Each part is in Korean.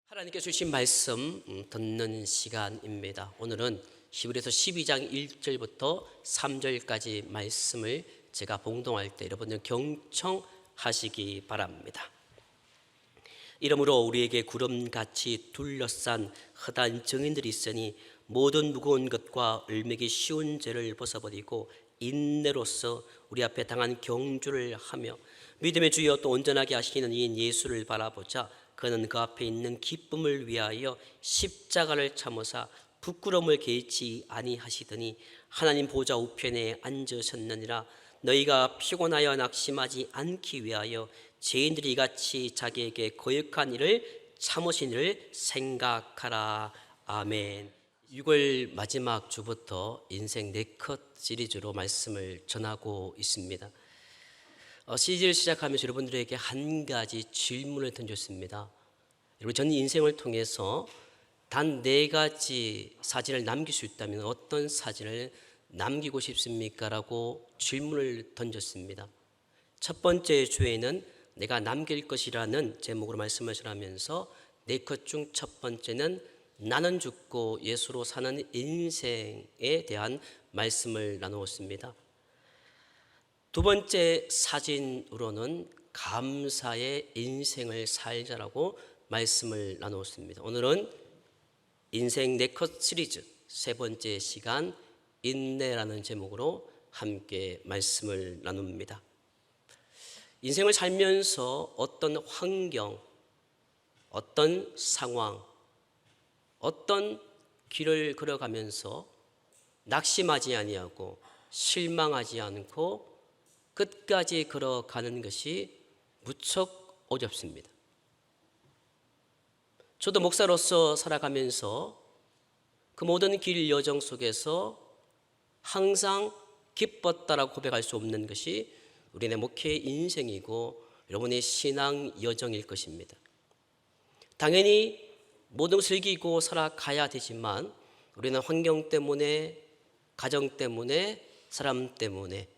하나님께서 주신 말씀 듣는 시간입니다. 오늘은 히브리서 12장 1절부터 3절까지 말씀을 제가 봉독할 때 여러분들 경청하시기 바랍니다. 이러므로 우리에게 구름같이 둘러싼 허다한 증인들이 있으니 모든 무거운 것과 을매기 쉬운 죄를 벗어버리고 인내로서 우리 앞에 당한 경주를 하며 믿음의 주여 또 온전하게 하시는 이인 예수를 바라보자. 그는 그 앞에 있는 기쁨을 위하여 십자가를 참으사 부끄러움을 개의치 아니하시더니 하나님 보좌 우편에 앉으셨느니라. 너희가 피곤하여 낙심하지 않기 위하여 죄인들이 이같이 자기에게 거역한 일을 참으신 일을 생각하라. 아멘. 6월 마지막 주부터 인생 4컷 시리즈로 말씀을 전하고 있습니다. 시리즈를 시작하면서 여러분들에게 한 가지 질문을 던졌습니다. 여러분, 전 인생을 통해서 단 4가지 사진을 남길 수 있다면 어떤 사진을 남기고 싶습니까? 라고 질문을 던졌습니다. 첫 번째 주에는 내가 남길 것이라는 제목으로 말씀을 하면서 4컷 중 첫 번째는 나는 죽고 예수로 사는 인생에 대한 말씀을 나누었습니다. 두 번째 사진으로는 감사의 인생을 살자라고 말씀을 나누었습니다. 오늘은 인생 4컷 시리즈 세 번째 시간 인내라는 제목으로 함께 말씀을 나눕니다. 인생을 살면서 어떤 환경, 어떤 상황, 어떤 길을 걸어가면서 낙심하지 아니하고 실망하지 않고 끝까지 걸어가는 것이 무척 어렵습니다. 저도 목사로서 살아가면서 그 모든 길 여정 속에서 항상 기뻤다라고 고백할 수 없는 것이 우리의 목회 인생이고 여러분의 신앙 여정일 것입니다. 당연히 모든 것을 이기고 살아가야 되지만 우리는 환경 때문에, 가정 때문에, 사람 때문에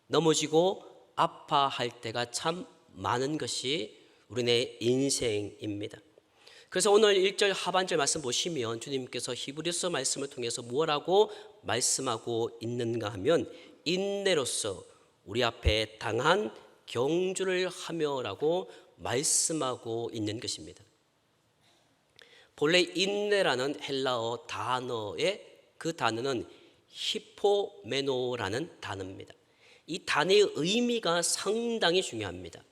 넘어지고 아파할 때가 참 많은 것이 우리의 인생입니다. 그래서 오늘 1절 하반절 말씀 보시면 주님께서 히브리서 말씀을 통해서 무엇라고 말씀하고 있는가 하면 인내로서 우리 앞에 당한 경주를 하며라고 말씀하고 있는 것입니다. 본래 인내라는 헬라어 단어의 그 단어는 히포메노라는 단어입니다. 이 단어의 의미가 상당히 중요합니다.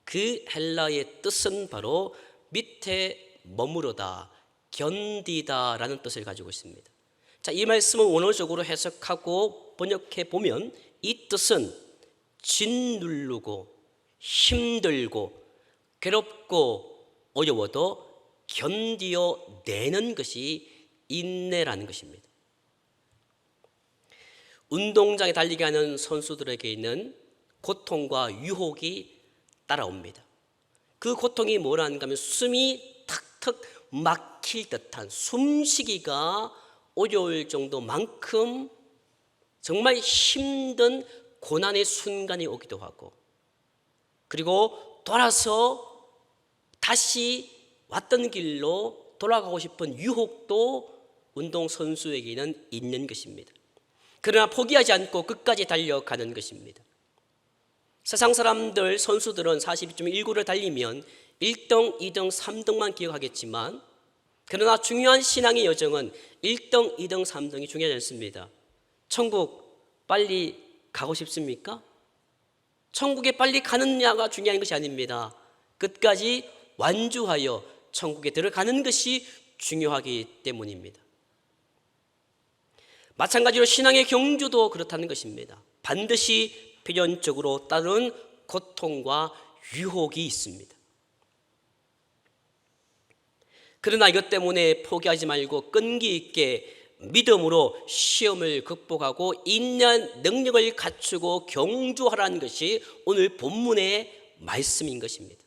그 헬라의 뜻은 바로 밑에 머무르다, 견디다라는 뜻을 가지고 있습니다. 자, 이 말씀을 원어적으로 해석하고 번역해 보면 이 뜻은 짓누르고 힘들고 괴롭고 어려워도 견디어내는 것이 인내라는 것입니다. 운동장에 달리게 하는 선수들에게는 고통과 유혹이 따라옵니다. 그 고통이 뭐라는가 하면 숨이 턱턱 막힐 듯한 숨쉬기가 어려울 정도만큼 정말 힘든 고난의 순간이 오기도 하고, 그리고 돌아서 다시 왔던 길로 돌아가고 싶은 유혹도 운동선수에게는 있는 것입니다. 그러나 포기하지 않고 끝까지 달려가는 것입니다. 세상 사람들, 선수들은 42.19를 달리면 1등, 2등, 3등만 기억하겠지만, 그러나 중요한 신앙의 여정은 1등, 2등, 3등이 중요하지 않습니다. 천국 빨리 가고 싶습니까? 천국에 빨리 가느냐가 중요한 것이 아닙니다. 끝까지 완주하여 천국에 들어가는 것이 중요하기 때문입니다. 마찬가지로 신앙의 경주도 그렇다는 것입니다. 반드시 필연적으로 따르는 고통과 유혹이 있습니다. 그러나 이것 때문에 포기하지 말고 끈기 있게 믿음으로 시험을 극복하고 인내한 능력을 갖추고 경주하라는 것이 오늘 본문의 말씀인 것입니다.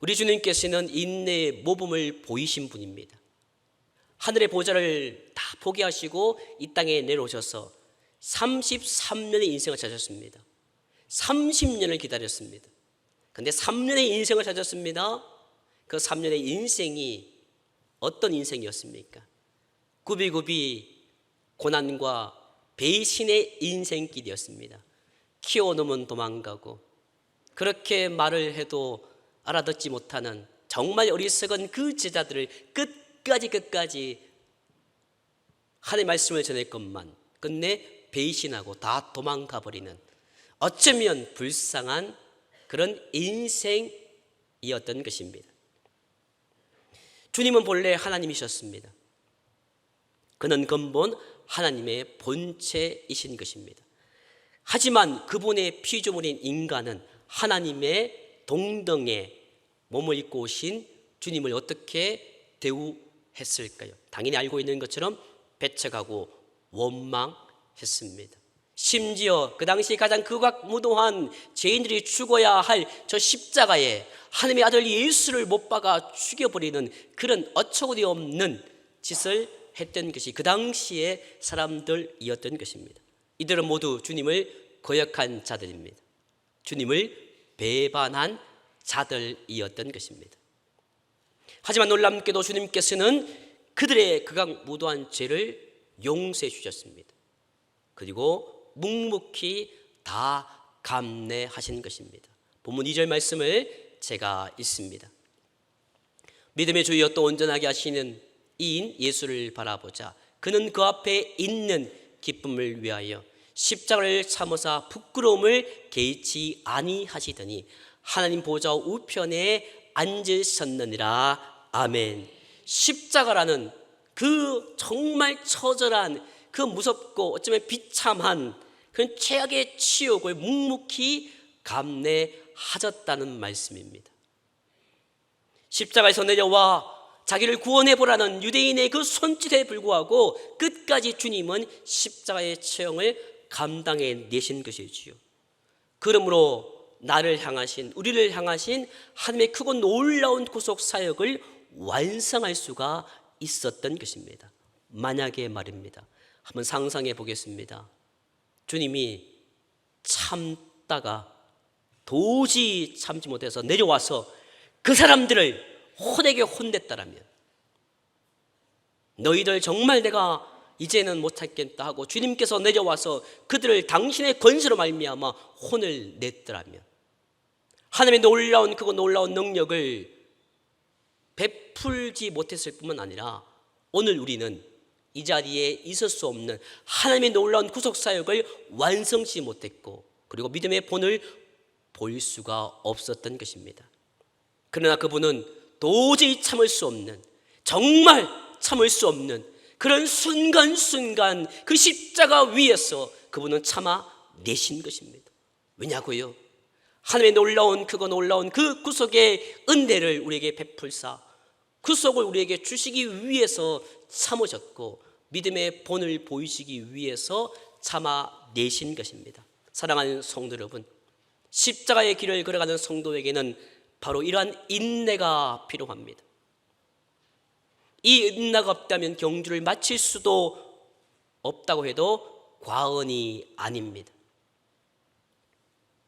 우리 주님께서는 인내의 모범을 보이신 분입니다. 하늘의 보좌를 다 포기하시고 이 땅에 내려오셔서 33년의 인생을 사셨습니다. 30년을 기다렸습니다. 그런데 3년의 인생을 사셨습니다. 그 3년의 인생이 어떤 인생이었습니까? 굽이굽이 고난과 배신의 인생길이었습니다. 키워놓으면 도망가고, 그렇게 말을 해도 알아듣지 못하는 정말 어리석은 그 제자들을 끝까지 하나님의 말씀을 전할 것만 끝내 배신하고 다 도망가 버리는, 어쩌면 불쌍한 그런 인생이었던 것입니다. 주님은 본래 하나님이셨습니다. 그는 근본 하나님의 본체이신 것입니다. 하지만 그분의 피조물인 인간은 하나님의 동등에 몸을 입고 오신 주님을 어떻게 대우했을까요? 당연히 알고 있는 것처럼 배척하고 원망했습니다. 심지어 그 당시 가장 극악무도한 죄인들이 죽어야 할 저 십자가에 하나님의 아들 예수를 못 박아 죽여버리는 그런 어처구니 없는 짓을 했던 것이 그 당시의 사람들이었던 것입니다. 이들은 모두 주님을 거역한 자들입니다. 주님을 배반한 자들이었던 것입니다. 하지만 놀랍게도 주님께서는 그들의 극악무도한 죄를 용서해 주셨습니다. 그리고 묵묵히 다 감내하신 것입니다. 본문 2절 말씀을 제가 읽습니다. 믿음의 주여 또 온전하게 하시는 이인 예수를 바라보자. 그는 그 앞에 있는 기쁨을 위하여 십자가를 참으사 부끄러움을 개의치 아니하시더니 하나님 보좌 우편에 앉으셨느니라. 아멘. 십자가라는 그 정말 처절한, 그 무섭고 어쩌면 비참한 그런 최악의 치욕을 묵묵히 감내하셨다는 말씀입니다. 십자가에서 내려와 자기를 구원해보라는 유대인의 그 손짓에 불구하고 끝까지 주님은 십자가의 처형을 감당해 내신 것이지요. 그러므로 나를 향하신, 우리를 향하신 하나님의 크고 놀라운 구속 사역을 완성할 수가 있었던 것입니다. 만약에 말입니다. 한번 상상해 보겠습니다. 주님이 참다가 도저히 참지 못해서 내려와서 그 사람들을 호되게 혼냈다라면, 너희들 정말 내가 이제는 못 참겠다 하고 주님께서 내려와서 그들을 당신의 권세로 말미암아 혼을 냈더라면, 하나님의 놀라운 그거 놀라운 능력을 베풀지 못했을 뿐만 아니라 오늘 우리는 이 자리에 있을 수 없는 하나님의 놀라운 구속사역을 완성치 못했고, 그리고 믿음의 본을 볼 수가 없었던 것입니다. 그러나 그분은 도저히 참을 수 없는, 정말 참을 수 없는 그런 순간순간 그 십자가 위에서 그분은 참아 내신 것입니다. 왜냐고요? 하나님의 놀라운 그 구속의 은혜를 우리에게 베풀사 구속을 우리에게 주시기 위해서 참으셨고, 믿음의 본을 보이시기 위해서 참아 내신 것입니다. 사랑하는 성도 여러분, 십자가의 길을 걸어가는 성도에게는 바로 이러한 인내가 필요합니다. 이 인내가 없다면 경주를 마칠 수도 없다고 해도 과언이 아닙니다.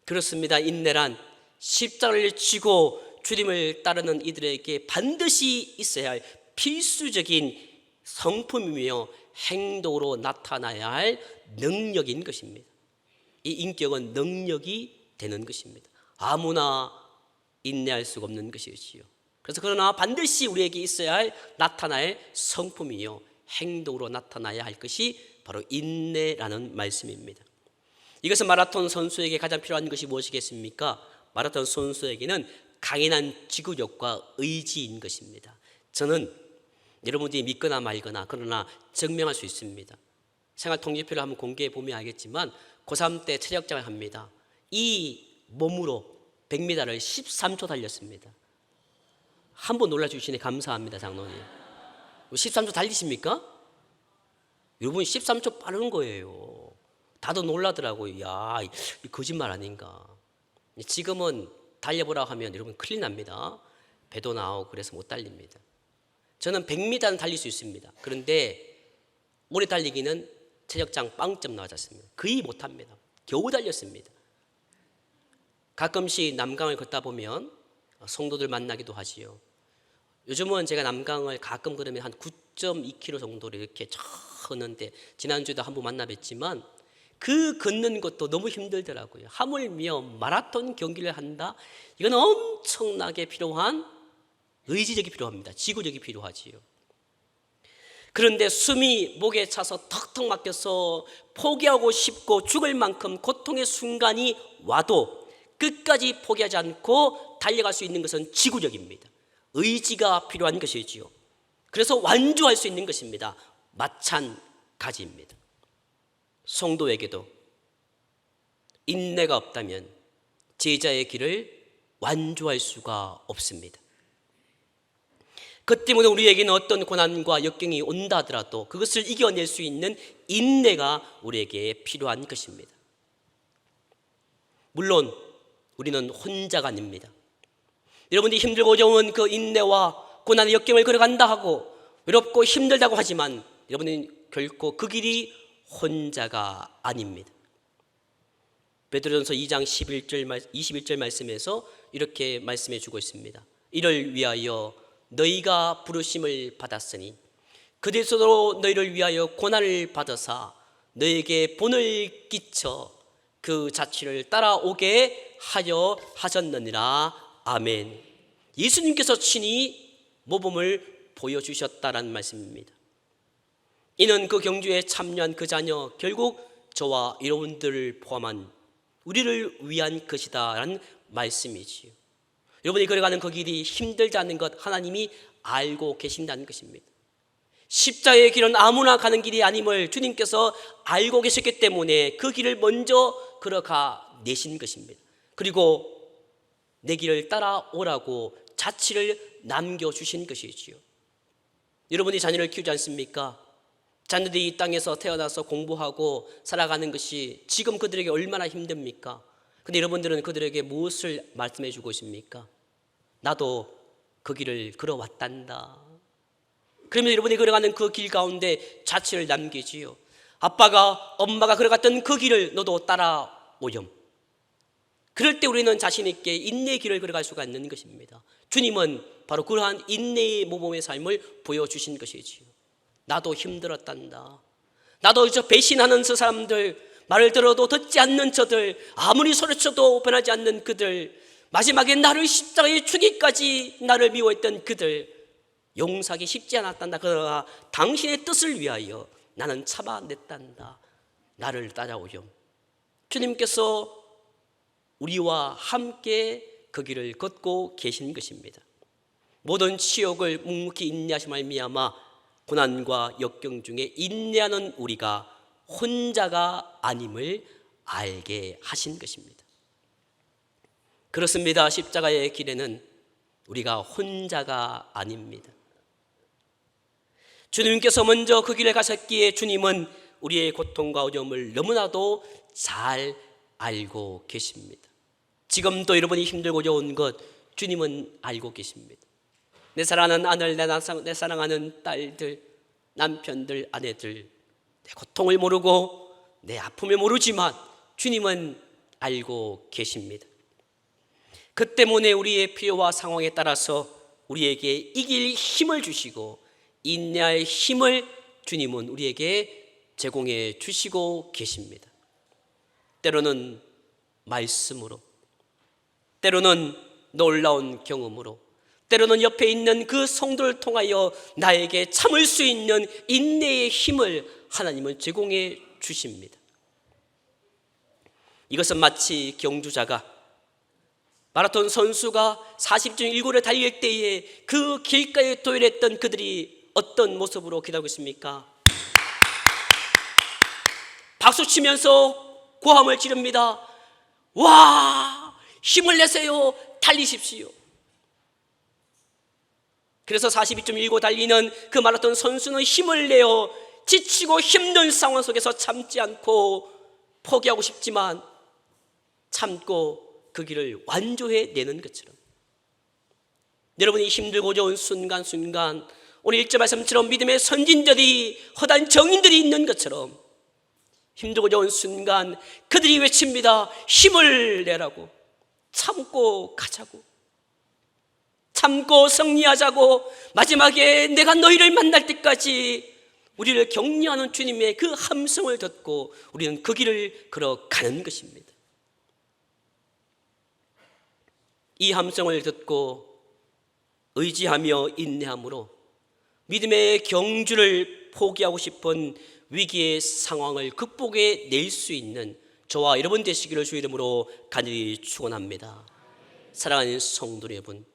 그렇습니다. 인내란 십자가를 지고 주님을 따르는 이들에게 반드시 있어야 할 필수적인 성품이며 행동으로 나타나야 할 능력인 것입니다. 이 인격은 능력이 되는 것입니다. 아무나 인내할 수가 없는 것이지요. 그래서 그러나 반드시 우리에게 있어야 할 나타날 성품이요 행동으로 나타나야 할 것이 바로 인내라는 말씀입니다. 이것은 마라톤 선수에게 가장 필요한 것이 무엇이겠습니까? 마라톤 선수에게는 강인한 지구력과 의지인 것입니다. 저는 여러분들이 믿거나 말거나 그러나 증명할 수 있습니다. 생활통지표를 한번 공개해 보면 알겠지만 고3 때 체력장을 합니다. 이 몸으로 100m를 13초 달렸습니다. 한 번 놀라주시니 감사합니다. 장로님 13초 달리십니까? 여러분 13초 빠른 거예요. 다들 놀라더라고요. 야, 거짓말 아닌가. 지금은 달려보라고 하면 여러분 큰일 납니다. 배도 나오고 그래서 못 달립니다. 저는 100m는 달릴 수 있습니다. 그런데 오래 달리기는 체력장 빵점 나왔습니다. 거의 못합니다. 겨우 달렸습니다. 가끔씩 남강을 걷다 보면 성도들 만나기도 하지요. 요즘은 제가 남강을 가끔 그러면 한 9.2km 정도로 이렇게 걷는데, 지난주에도 한 번 만나 뵀지만 그 걷는 것도 너무 힘들더라고요. 하물며 마라톤 경기를 한다? 이건 엄청나게 필요한 의지력이 필요합니다. 지구력이 필요하지요. 그런데 숨이 목에 차서 턱턱 막혀서 포기하고 싶고 죽을 만큼 고통의 순간이 와도 끝까지 포기하지 않고 달려갈 수 있는 것은 지구력입니다. 의지가 필요한 것이지요. 그래서 완주할 수 있는 것입니다. 마찬가지입니다. 성도에게도 인내가 없다면 제자의 길을 완주할 수가 없습니다. 그 때문에 우리에게는 어떤 고난과 역경이 온다 하더라도 그것을 이겨낼 수 있는 인내가 우리에게 필요한 것입니다. 물론 우리는 혼자가 아닙니다. 여러분들이 힘들고 어려운 그 인내와 고난의 역경을 걸어간다 하고 외롭고 힘들다고 하지만 여러분은 결코 그 길이 혼자가 아닙니다. 베드로전서 2장 21절 말씀에서 이렇게 말씀해 주고 있습니다. 이를 위하여 너희가 부르심을 받았으니 그리스도로 너희를 위하여 고난을 받으사 너희에게 본을 끼쳐 그 자취를 따라오게 하여 하셨느니라. 아멘. 예수님께서 친히 모범을 보여주셨다라는 말씀입니다. 이는 그 경주에 참여한 그 자녀, 결국 저와 여러분들을 포함한 우리를 위한 것이다라는 말씀이지요. 여러분이 걸어가는 그 길이 힘들다는 것 하나님이 알고 계신다는 것입니다. 십자가의 길은 아무나 가는 길이 아님을 주님께서 알고 계셨기 때문에 그 길을 먼저 걸어가 내신 것입니다. 그리고 내 길을 따라오라고 자취를 남겨주신 것이지요. 여러분이 자녀를 키우지 않습니까? 자녀들이 이 땅에서 태어나서 공부하고 살아가는 것이 지금 그들에게 얼마나 힘듭니까? 근데 여러분들은 그들에게 무엇을 말씀해 주고 있습니까? 나도 그 길을 걸어왔단다. 그러면 여러분이 걸어가는 그 길 가운데 자취를 남기지요. 아빠가 엄마가 걸어갔던 그 길을 너도 따라오렴. 그럴 때 우리는 자신 있게 인내의 길을 걸어갈 수가 있는 것입니다. 주님은 바로 그러한 인내의 모범의 삶을 보여주신 것이지요. 나도 힘들었단다. 나도 저 배신하는 저 사람들, 말을 들어도 듣지 않는 저들, 아무리 소리쳐도 변하지 않는 그들, 마지막에 나를 십자가에 죽이기까지 나를 미워했던 그들, 용서하기 쉽지 않았단다. 그러나 당신의 뜻을 위하여 나는 참아냈단다. 나를 따라오렴. 주님께서 우리와 함께 그 길을 걷고 계신 것입니다. 모든 치욕을 묵묵히 인내하시 말미암아 고난과 역경 중에 인내하는 우리가 혼자가 아님을 알게 하신 것입니다. 그렇습니다. 십자가의 길에는 우리가 혼자가 아닙니다. 주님께서 먼저 그 길에 가셨기에 주님은 우리의 고통과 어려움을 너무나도 잘 알고 계십니다. 지금도 여러분이 힘들고 어려운 것 주님은 알고 계십니다. 내 사랑하는 아들, 내 사랑하는 딸들, 남편들, 아내들, 내 고통을 모르고 내 아픔을 모르지만 주님은 알고 계십니다. 그 때문에 우리의 필요와 상황에 따라서 우리에게 이길 힘을 주시고 인내할 힘을 주님은 우리에게 제공해 주시고 계십니다. 때로는 말씀으로, 때로는 놀라운 경험으로, 때로는 옆에 있는 그 성도를 통하여 나에게 참을 수 있는 인내의 힘을 하나님은 제공해 주십니다. 이것은 마치 경주자가, 마라톤 선수가 40중 1고를 달릴 때에 그 길가에 도열했던 그들이 어떤 모습으로 기다리고 있습니까? 박수치면서 고함을 지릅니다. 와, 힘을 내세요. 달리십시오. 그래서 42.19 달리는 그 마라톤 선수는 힘을 내어 지치고 힘든 상황 속에서 참지 않고 포기하고 싶지만 참고 그 길을 완주해내는 것처럼, 여러분이 힘들고 어려운 순간순간 오늘 1절 말씀처럼 믿음의 선진들이, 허다한 정인들이 있는 것처럼 힘들고 어려운 순간 그들이 외칩니다. 힘을 내라고, 참고 가자고, 참고 승리하자고, 마지막에 내가 너희를 만날 때까지 우리를 격려하는 주님의 그 함성을 듣고 우리는 그 길을 걸어가는 것입니다. 이 함성을 듣고 의지하며 인내함으로 믿음의 경주를 포기하고 싶은 위기의 상황을 극복해 낼 수 있는 저와 여러분 되시기를 주 이름으로 간절히 축원합니다. 사랑하는 성도 여러분,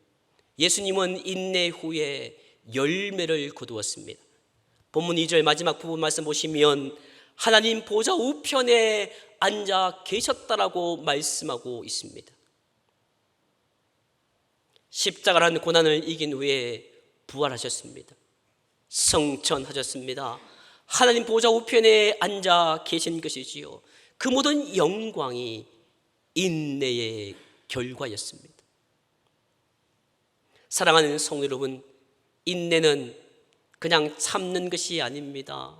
예수님은 인내 후에 열매를 거두었습니다. 본문 2절 마지막 부분 말씀 보시면 하나님 보좌 우편에 앉아 계셨다라고 말씀하고 있습니다. 십자가라는 고난을 이긴 후에 부활하셨습니다. 성천하셨습니다. 하나님 보좌 우편에 앉아 계신 것이지요. 그 모든 영광이 인내의 결과였습니다. 사랑하는 성도 여러분, 인내는 그냥 참는 것이 아닙니다.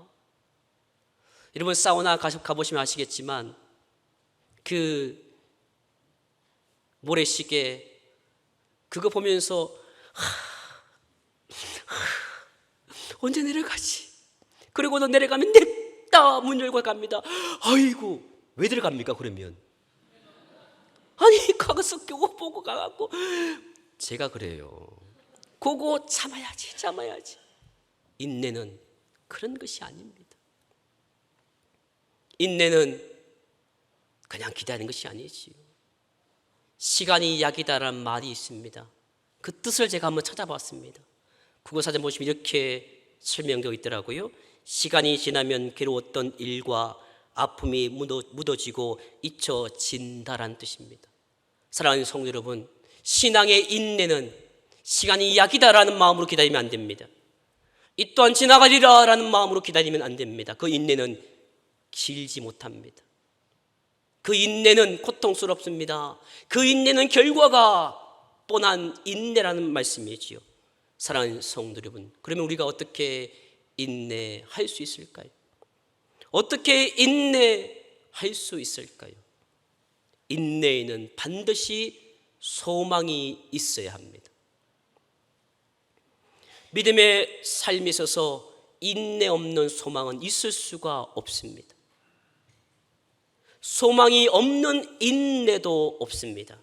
여러분 사우나 가보시면 아시겠지만 그 모래시계 그거 보면서 언제 내려가지? 그리고도 내려가면 냅다 문 열고 갑니다. 아이고 왜 들어갑니까 그러면? 아니 가서 껴고 보고 가갖고 제가 그래요. 그거 참아야지. 인내는 그런 것이 아닙니다. 인내는 그냥 기다리는 것이 아니지요. 시간이 약이다라는 말이 있습니다. 그 뜻을 제가 한번 찾아봤습니다. 국어사전 보시면 이렇게 설명되어 있더라고요. 시간이 지나면 괴로웠던 일과 아픔이 묻어지고 잊혀진다라는 뜻입니다. 사랑하는 성도 여러분, 신앙의 인내는 시간이 약이다라는 마음으로 기다리면 안 됩니다. 이 또한 지나가리라라는 마음으로 기다리면 안 됩니다. 그 인내는 길지 못합니다. 그 인내는 고통스럽습니다. 그 인내는 결과가 뻔한 인내라는 말씀이지요. 사랑하는 성도 여러분, 그러면 우리가 어떻게 인내할 수 있을까요? 어떻게 인내할 수 있을까요? 인내에는 반드시 소망이 있어야 합니다. 믿음의 삶에 있어서 인내 없는 소망은 있을 수가 없습니다. 소망이 없는 인내도 없습니다.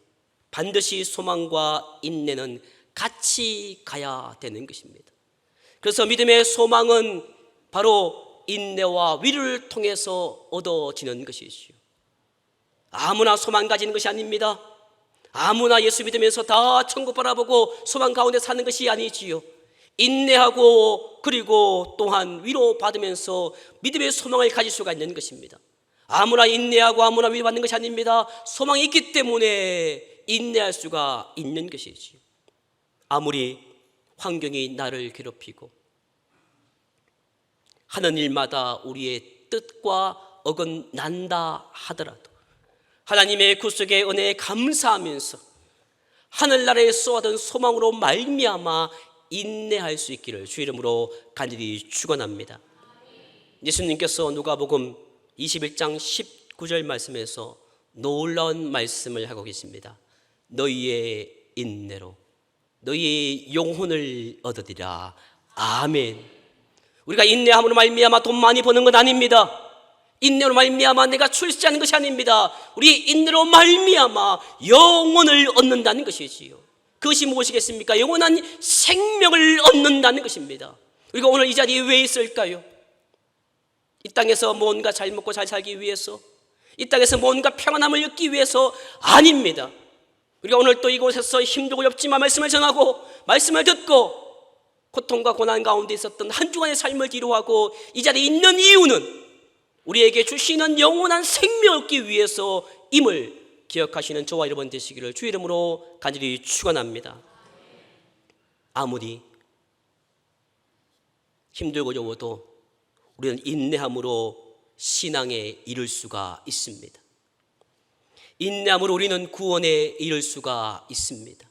반드시 소망과 인내는 같이 가야 되는 것입니다. 그래서 믿음의 소망은 바로 인내와 위로를 통해서 얻어지는 것이지요. 아무나 소망 가지는 것이 아닙니다. 아무나 예수 믿으면서 다 천국 바라보고 소망 가운데 사는 것이 아니지요. 인내하고 그리고 또한 위로받으면서 믿음의 소망을 가질 수가 있는 것입니다. 아무나 인내하고 아무나 위로받는 것이 아닙니다. 소망이 있기 때문에 인내할 수가 있는 것이지요. 아무리 환경이 나를 괴롭히고 하는 일마다 우리의 뜻과 어긋난다 하더라도 하나님의 구속의 은혜에 감사하면서 하늘나라에 쏘아던 소망으로 말미암아 인내할 수 있기를 주 이름으로 간절히 축원합니다. 예수님께서 누가복음 21장 19절 말씀에서 놀라운 말씀을 하고 계십니다. 너희의 인내로 너희의 영혼을 얻으리라. 아멘. 우리가 인내함으로 말미암아 돈 많이 버는 건 아닙니다. 인내로 말미암아 내가 출세하는 것이 아닙니다. 우리 인내로 말미암아 영혼을 얻는다는 것이지요. 그것이 무엇이겠습니까? 영원한 생명을 얻는다는 것입니다. 우리가 오늘 이 자리에 왜 있을까요? 이 땅에서 뭔가 잘 먹고 잘 살기 위해서, 이 땅에서 뭔가 평안함을 얻기 위해서 아닙니다. 우리가 오늘 또 이곳에서 힘들고 어렵지만 말씀을 전하고 말씀을 듣고 고통과 고난 가운데 있었던 한 주간의 삶을 기로하고 이 자리에 있는 이유는 우리에게 주시는 영원한 생명을 얻기 위해서임을 기억하시는 저와 여러분 되시기를 주 이름으로 간절히 축원합니다. 아무리 힘들고 어려워도 우리는 인내함으로 신앙에 이를 수가 있습니다. 인내함으로 우리는 구원에 이를 수가 있습니다.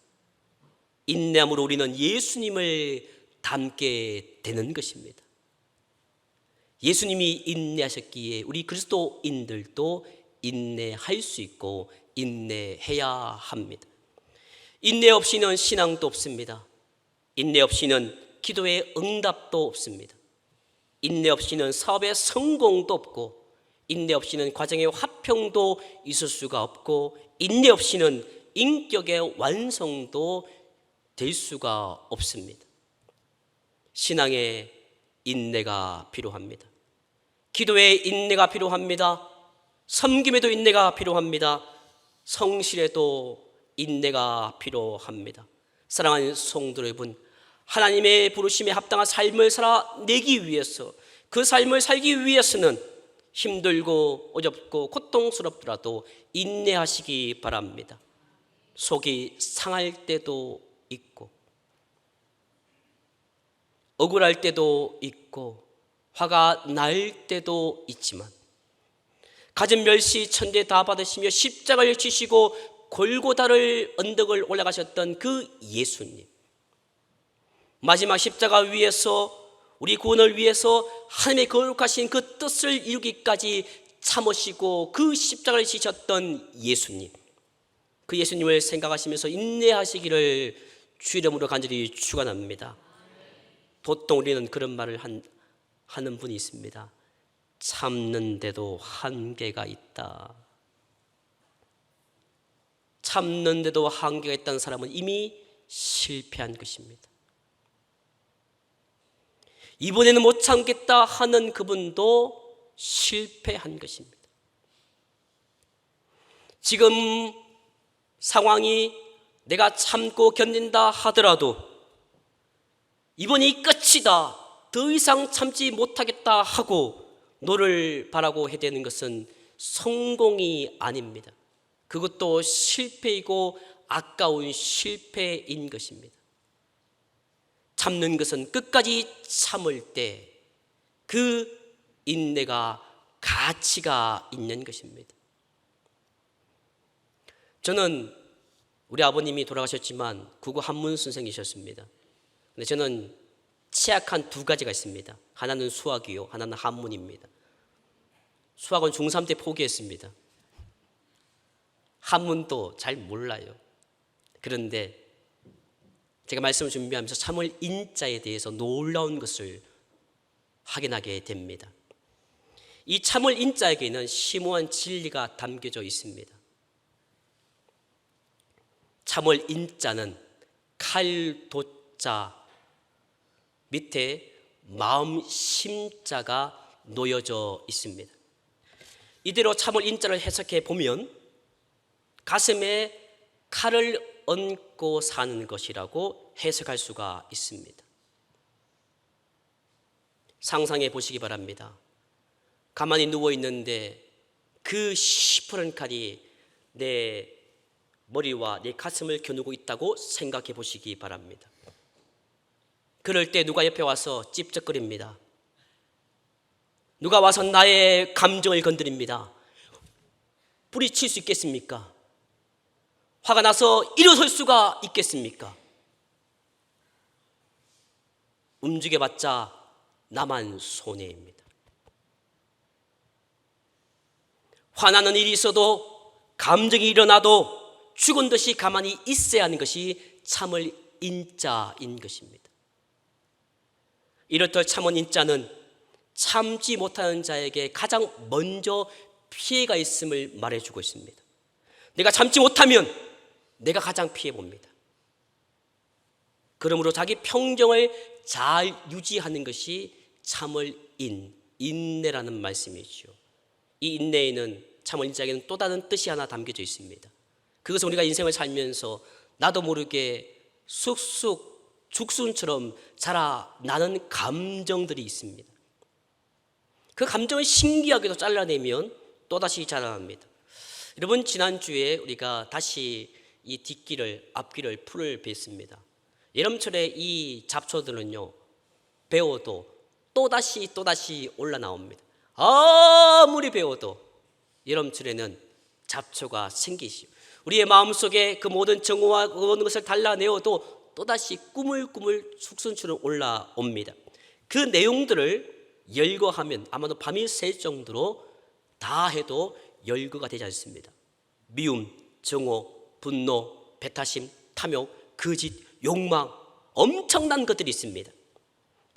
인내함으로 우리는 예수님을 닮게 되는 것입니다. 예수님이 인내하셨기에 우리 그리스도인들도 인내할 수 있고 인내해야 합니다. 인내 없이는 신앙도 없습니다. 인내 없이는 기도의 응답도 없습니다. 인내 없이는 사업의 성공도 없고, 인내 없이는 과정의 화평도 있을 수가 없고, 인내 없이는 인격의 완성도 될 수가 없습니다. 신앙의 인내가 필요합니다. 기도에 인내가 필요합니다. 섬김에도 인내가 필요합니다. 성실에도 인내가 필요합니다. 사랑하는 성도 여러분, 하나님의 부르심에 합당한 삶을 살아내기 위해서, 그 삶을 살기 위해서는 힘들고 어렵고 고통스럽더라도 인내하시기 바랍니다. 속이 상할 때도 있고, 억울할 때도 있고, 화가 날 때도 있지만, 가진 멸시 천대 다 받으시며 십자가를 지시고 골고다를 언덕을 올라가셨던 그 예수님, 마지막 십자가 위에서 우리 구원을 위해서 하나님의 거룩하신 그 뜻을 이루기까지 참으시고 그 십자가를 지셨던 예수님, 그 예수님을 생각하시면서 인내하시기를 주 이름으로 간절히 축원합니다. 보통 우리는 그런 말을 하는 분이 있습니다. 참는데도 한계가 있다. 참는데도 한계가 있다는 사람은 이미 실패한 것입니다. 이번에는 못 참겠다 하는 그분도 실패한 것입니다. 지금 상황이 내가 참고 견딘다 하더라도 이번이 끝이다, 더 이상 참지 못하겠다 하고 너를 바라고 해야 되는 것은 성공이 아닙니다. 그것도 실패이고 아까운 실패인 것입니다. 참는 것은 끝까지 참을 때 그 인내가 가치가 있는 것입니다. 저는 우리 아버님이 돌아가셨지만 국어 한문 선생이셨습니다. 근데 저는 취약한 두 가지가 있습니다. 하나는 수학이요, 하나는 한문입니다. 수학은 중3 때 포기했습니다. 한문도 잘 몰라요. 그런데 제가 말씀을 준비하면서 참을 인자에 대해서 놀라운 것을 확인하게 됩니다. 이 참을 인자에게는 심오한 진리가 담겨져 있습니다. 참을 인자는 칼도자 밑에 마음 심자가 놓여져 있습니다. 이대로 참을 인자를 해석해 보면 가슴에 칼을 얹고 사는 것이라고 해석할 수가 있습니다. 상상해 보시기 바랍니다. 가만히 누워 있는데 그 시퍼런 칼이 내 머리와 내 가슴을 겨누고 있다고 생각해 보시기 바랍니다. 그럴 때 누가 옆에 와서 찝쩍거립니다. 누가 와서 나의 감정을 건드립니다. 뿌리칠 수 있겠습니까? 화가 나서 일어설 수가 있겠습니까? 움직여봤자 나만 손해입니다. 화나는 일이 있어도, 감정이 일어나도 죽은 듯이 가만히 있어야 하는 것이 참을 인자인 것입니다. 이렇듯 참은 인자는 참지 못하는 자에게 가장 먼저 피해가 있음을 말해주고 있습니다. 내가 참지 못하면 내가 가장 피해봅니다. 그러므로 자기 평정을 잘 유지하는 것이 참을 인내라는 말씀이죠. 이 인내에는, 참을 인자에게는 또 다른 뜻이 하나 담겨져 있습니다. 그것은 우리가 인생을 살면서 나도 모르게 쑥쑥 죽순처럼 자라나는 감정들이 있습니다. 그 감정을 신기하게도 잘라내면 또다시 자라납니다. 여러분, 지난주에 우리가 다시 이 뒷길을, 앞길을 풀을 뱄습니다. 여름철에 이 잡초들은요, 배워도 또다시 올라나옵니다. 아무리 배워도 여름철에는 잡초가 생기시오. 우리의 마음속에 그 모든 정오와 그 모든 것을 달라내어도 또다시 꾸물꾸물 죽순처럼 올라옵니다. 그 내용들을 열거하면 아마도 밤이 새 정도로 다 해도 열거가 되지 않습니다. 미움, 정오, 분노, 배타심, 탐욕, 거짓, 욕망, 엄청난 것들이 있습니다.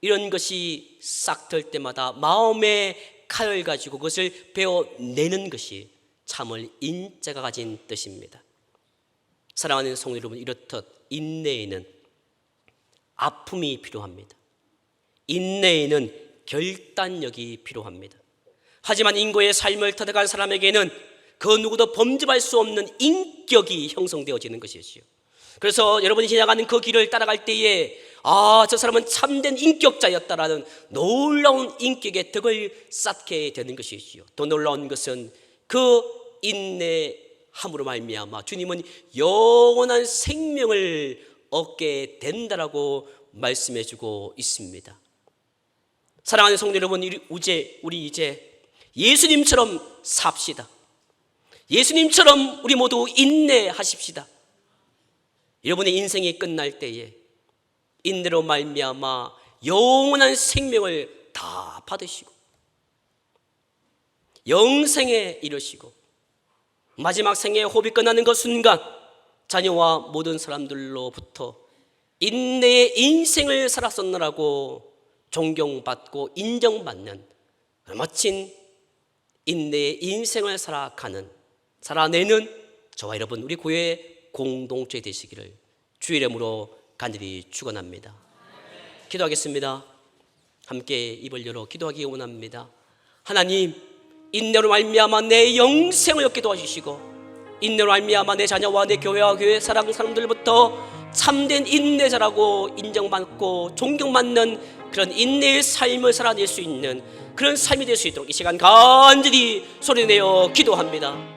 이런 것이 싹틀 때마다 마음의 칼을 가지고 그것을 베어내는 것이 참을 인자가 가진 뜻입니다. 사랑하는 성도 여러분, 이렇듯 인내에는 아픔이 필요합니다. 인내에는 결단력이 필요합니다. 하지만 인고의 삶을 터득한 사람에게는 그 누구도 범접할 수 없는 인격이 형성되어지는 것이지요. 그래서 여러분이 지나가는 그 길을 따라갈 때에 저 사람은 참된 인격자였다라는 놀라운 인격의 덕을 쌓게 되는 것이지요. 더 놀라운 것은 그 인내함으로 말미암아 주님은 영원한 생명을 얻게 된다라고 말씀해주고 있습니다. 사랑하는 성도 여러분, 우리 이제 예수님처럼 삽시다. 예수님처럼 우리 모두 인내하십시다. 여러분의 인생이 끝날 때에 인내로 말미암아 영원한 생명을 다 받으시고 영생에 이르시고 마지막 생의 호흡이 끝나는 그 순간 자녀와 모든 사람들로부터 인내의 인생을 살았었느라고 존경받고 인정받는 멋진 인내의 인생을 살아내는 저와 여러분 우리 교회 공동체 되시기를 주의 이름으로 간절히 축원합니다. 기도하겠습니다. 함께 입을 열어 기도하기 원합니다. 하나님, 인내로 말미암아 내 영생을 얻게 도와주시고 인내로 말미암아 내 자녀와 내 교회와 교회 사랑하는 사람들부터 참된 인내자라고 인정받고 존경받는 그런 인내의 삶을 살아낼 수 있는 그런 삶이 될 수 있도록 이 시간 간절히 소리내어 기도합니다.